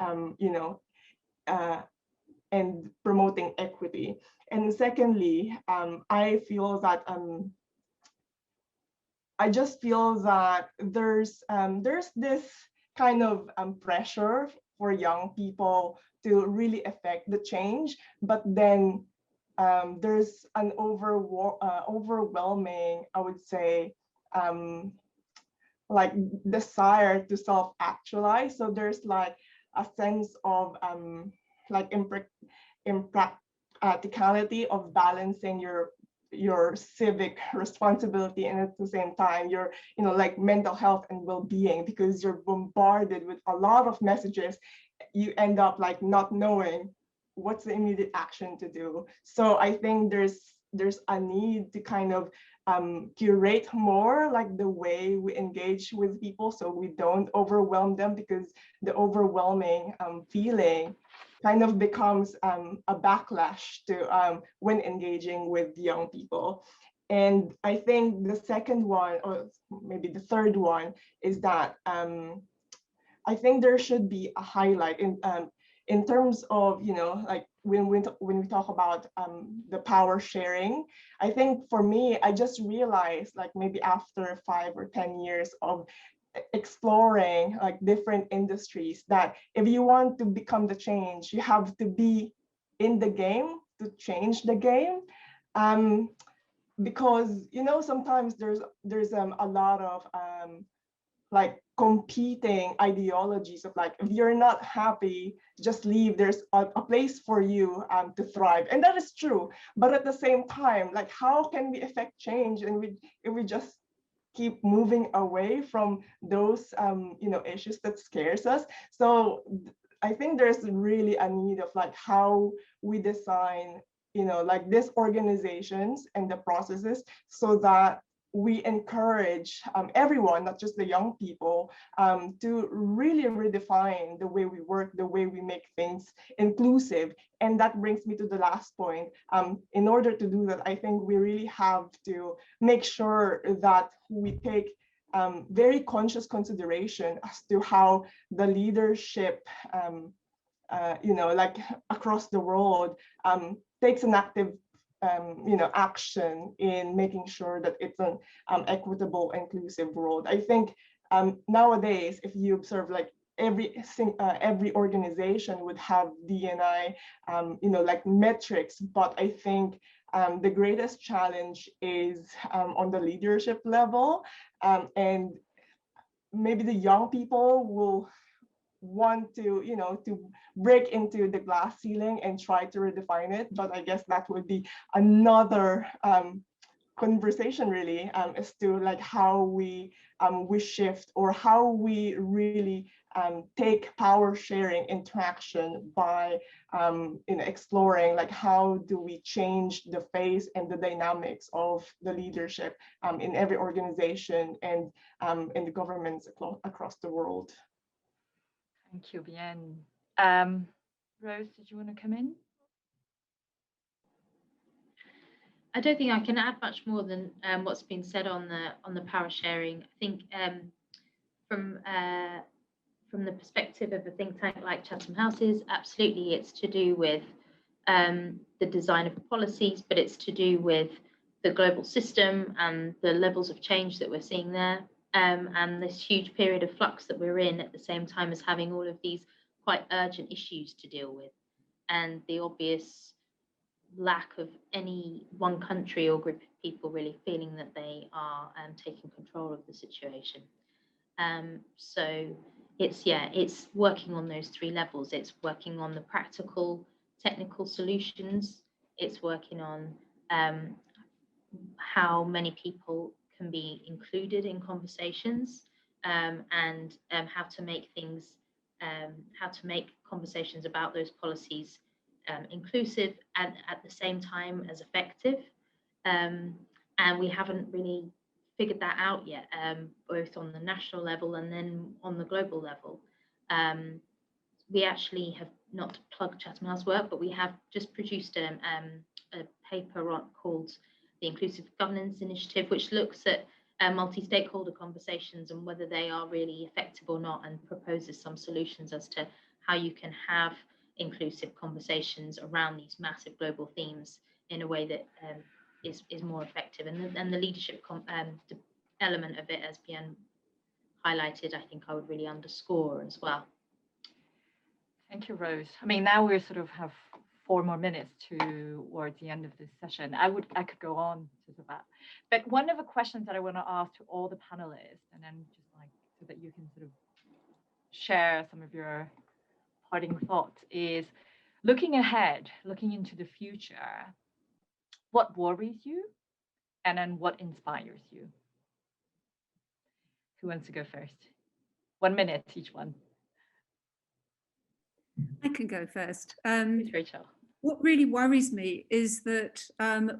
and promoting equity. And secondly, I just feel that there's this kind of pressure for young people to really affect the change, but then there's an overwhelming, I would say, like desire to self-actualize. So there's like a sense of like impracticality of balancing your civic responsibility and at the same time your like mental health and well-being, because you're bombarded with a lot of messages. You end up like not knowing what's the immediate action to do. So I think there's a need to kind of curate more like the way we engage with people, so we don't overwhelm them, because the overwhelming feeling kind of becomes a backlash to when engaging with young people. And I think the second one, or maybe the third one, is that I think there should be a highlight in terms of, like when we talk about the power sharing. I think for me, I just realized, like maybe after 5 or 10 years of exploring like different industries, that if you want to become the change, you have to be in the game to change the game. Because sometimes there's a lot of like competing ideologies of like, if you're not happy, just leave. There's a place for you to thrive, and that is true. But at the same time, like, how can we affect change and if we just keep moving away from those issues that scares us? So I think there's really a need of like how we design like these organizations and the processes, so that we encourage everyone, not just the young people, to really redefine the way we work, the way we make things inclusive. And that brings me to the last point. In order to do that, I think we really have to make sure that we take very conscious consideration as to how the leadership, like across the world, takes an active action in making sure that it's an equitable, inclusive world. I think nowadays, if you observe, like every organization would have D&I, like metrics, but I think the greatest challenge is on the leadership level, and maybe the young people will want to to break into the glass ceiling and try to redefine it. But I guess that would be another conversation, really, as to like how we shift, or how we really take power sharing interaction by exploring like how do we change the face and the dynamics of the leadership in every organization and in the governments across the world. Thank you, Bien. Rose, did you want to come in? I don't think I can add much more than what's been said on the power sharing. I think from the perspective of a think tank like Chatham House's, absolutely, it's to do with the design of policies, but it's to do with the global system and the levels of change that we're seeing there. And this huge period of flux that we're in, at the same time as having all of these quite urgent issues to deal with, and the obvious lack of any one country or group of people really feeling that they are taking control of the situation. So it's working on those three levels. It's working on the practical, technical solutions. It's working on how many people can be included in conversations, and how to make things, how to make conversations about those policies inclusive and at the same time as effective. And we haven't really figured that out yet, both on the national level and then on the global level. We actually have not plugged Chatham House work, but we have just produced a paper called the Inclusive Governance Initiative, which looks at multi-stakeholder conversations and whether they are really effective or not, and proposes some solutions as to how you can have inclusive conversations around these massive global themes in a way that is more effective. And the leadership element of it, as Bien highlighted, I think I would really underscore as well. Thank you, Rose. I mean, now we sort of have 4 more minutes towards the end of this session. I could go on to that, but one of the questions that I want to ask to all the panelists, and then just like so that you can sort of share some of your parting thoughts, is looking ahead, looking into the future. What worries you, and then what inspires you? Who wants to go first? 1 minute each one. I can go first. Please, Rachel. What really worries me is that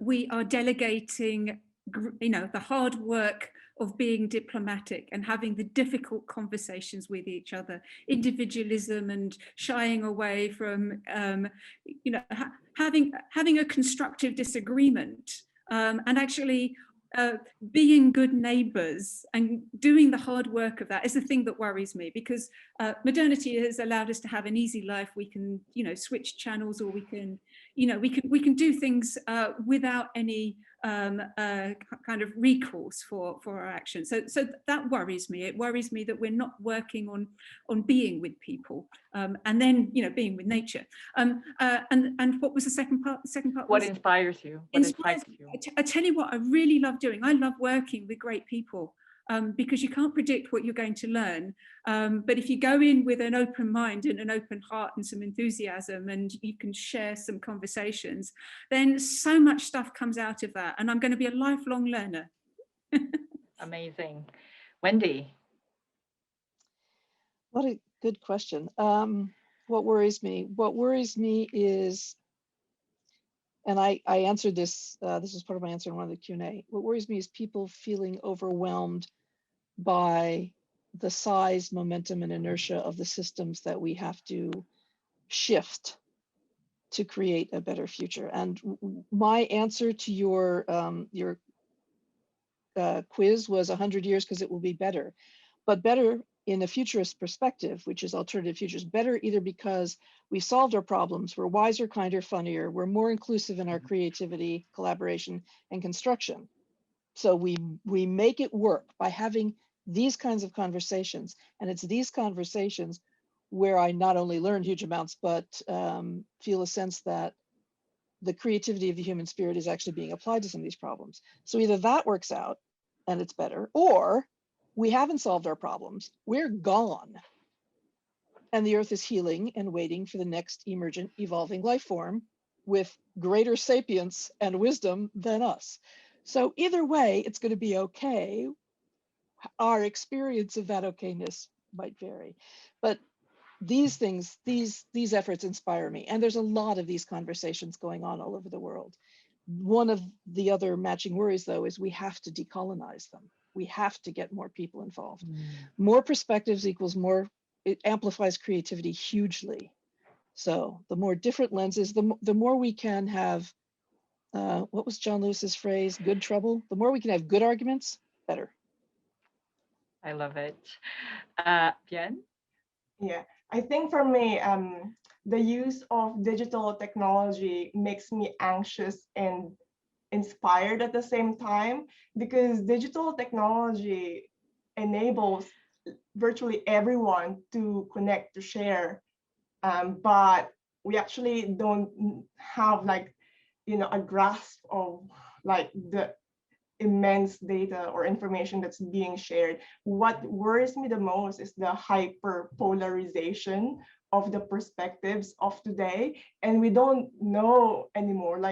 we are delegating, the hard work of being diplomatic and having the difficult conversations with each other, individualism and shying away from, having a constructive disagreement, and actually being good neighbors and doing the hard work of that is the thing that worries me, because modernity has allowed us to have an easy life. We can, switch channels, or we can, we can do things without any kind of recourse for our actions. So that worries me. It worries me that we're not working on being with people, and then being with nature. And what was the second part? The second part. What inspires you? What excites you? I tell you what I really love doing. I love working with great people. Because you can't predict what you're going to learn. But if you go in with an open mind and an open heart and some enthusiasm, and you can share some conversations, then so much stuff comes out of that. And I'm going to be a lifelong learner. Amazing. Wendy? What a good question. What worries me? What worries me is, and I answered this, this is part of my answer in one of the Q&A. What worries me is people feeling overwhelmed by the size, momentum, and inertia of the systems that we have to shift to create a better future. And my answer to your quiz was 100 years because it will be better, but better in a futurist perspective, which is alternative futures. Better either because we solved our problems, we're wiser, kinder, funnier, we're more inclusive in our creativity, collaboration, and construction. So we make it work by having these kinds of conversations. And it's these conversations where I not only learn huge amounts, but feel a sense that the creativity of the human spirit is actually being applied to some of these problems. So either that works out and it's better, or we haven't solved our problems, we're gone. And the earth is healing and waiting for the next emergent, evolving life form with greater sapience and wisdom than us. So either way, it's going to be okay. Our experience of that okayness might vary, but these things, these efforts inspire me. And there's a lot of these conversations going on all over the world. One of the other matching worries, though, is we have to decolonize them. We have to get more people involved. More perspectives equals more, it amplifies creativity hugely. So the more different lenses, the more we can have, what was John Lewis's phrase, good trouble? The more we can have good arguments, better. I love it. Bien? Yeah, I think for me, the use of digital technology makes me anxious and inspired at the same time, because digital technology enables virtually everyone to connect, to share, but we actually don't have a grasp of the immense data or information that's being shared. What worries me the most is the hyper-polarization of the perspectives of today, and we don't know anymore.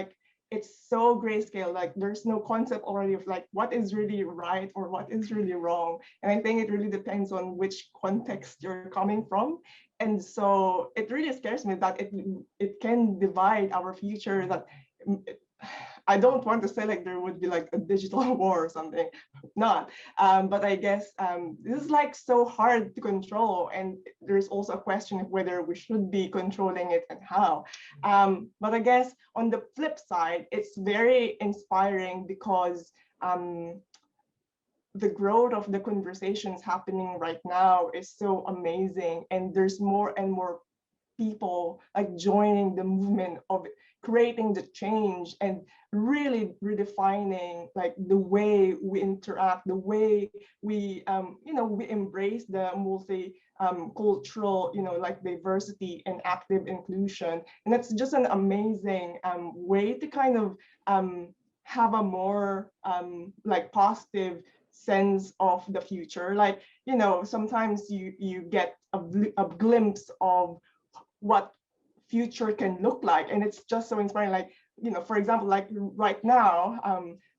It's so grayscale, there's no concept already of what is really right or what is really wrong. And I think it really depends on which context you're coming from. And so it really scares me that it can divide our future, that I don't want to say like there would be like a digital war or something, not. But I guess this is like so hard to control, and there's also a question of whether we should be controlling it and how. But I guess on the flip side, it's very inspiring because the growth of the conversations happening right now is so amazing, and there's more and more people like joining the movement of creating the change and really redefining like the way we interact, the way we we embrace the multi cultural, like diversity and active inclusion. And that's just an amazing way to kind of have a more like positive sense of the future. Like, sometimes you get a glimpse of what future can look like, and it's just so inspiring. Like, for example, like right now,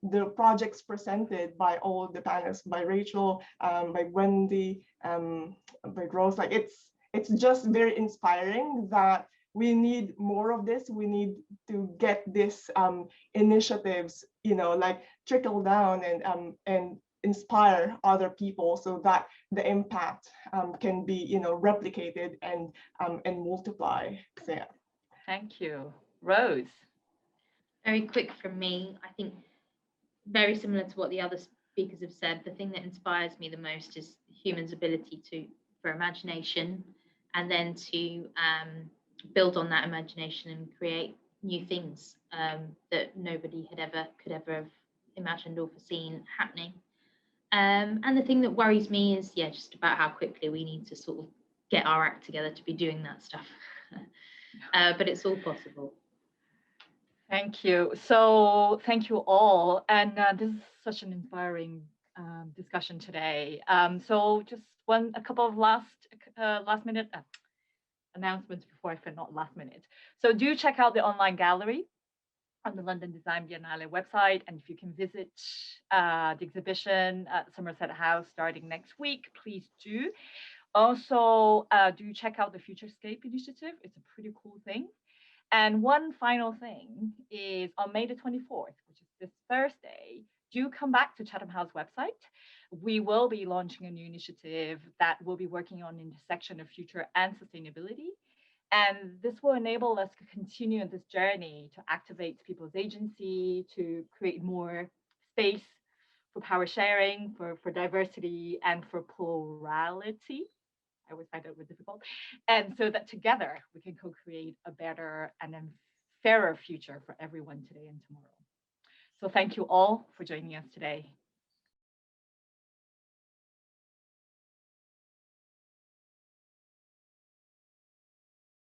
the projects presented by all the panelists, by Rachel, by Wendy, by Rose, like it's just very inspiring that we need more of this. We need to get this initiatives, like trickle down and inspire other people so that the impact can be, replicated and multiply. So, yeah. Thank you. Rose. Very quick from me. I think very similar to what the other speakers have said, the thing that inspires me the most is humans' ability for imagination, and then to build on that imagination and create new things that nobody could ever have imagined or foreseen happening. And the thing that worries me is, just about how quickly we need to sort of get our act together to be doing that stuff. But it's all possible. Thank you. So thank you all. And this is such an inspiring discussion today. So just a couple of last minute announcements before I forget, not last minute. So do check out the online gallery on the London Design Biennale website. And if you can visit the exhibition at Somerset House starting next week, please do. Also, do check out the Futurescape initiative. It's a pretty cool thing. And one final thing is on May the 24th, which is this Thursday, do come back to Chatham House website. We will be launching a new initiative that will be working on intersection of future and sustainability. And this will enable us to continue this journey to activate people's agency, to create more space for power sharing, for diversity, and for plurality. I always find that difficult. And so that together we can co-create a better and a fairer future for everyone today and tomorrow. So thank you all for joining us today.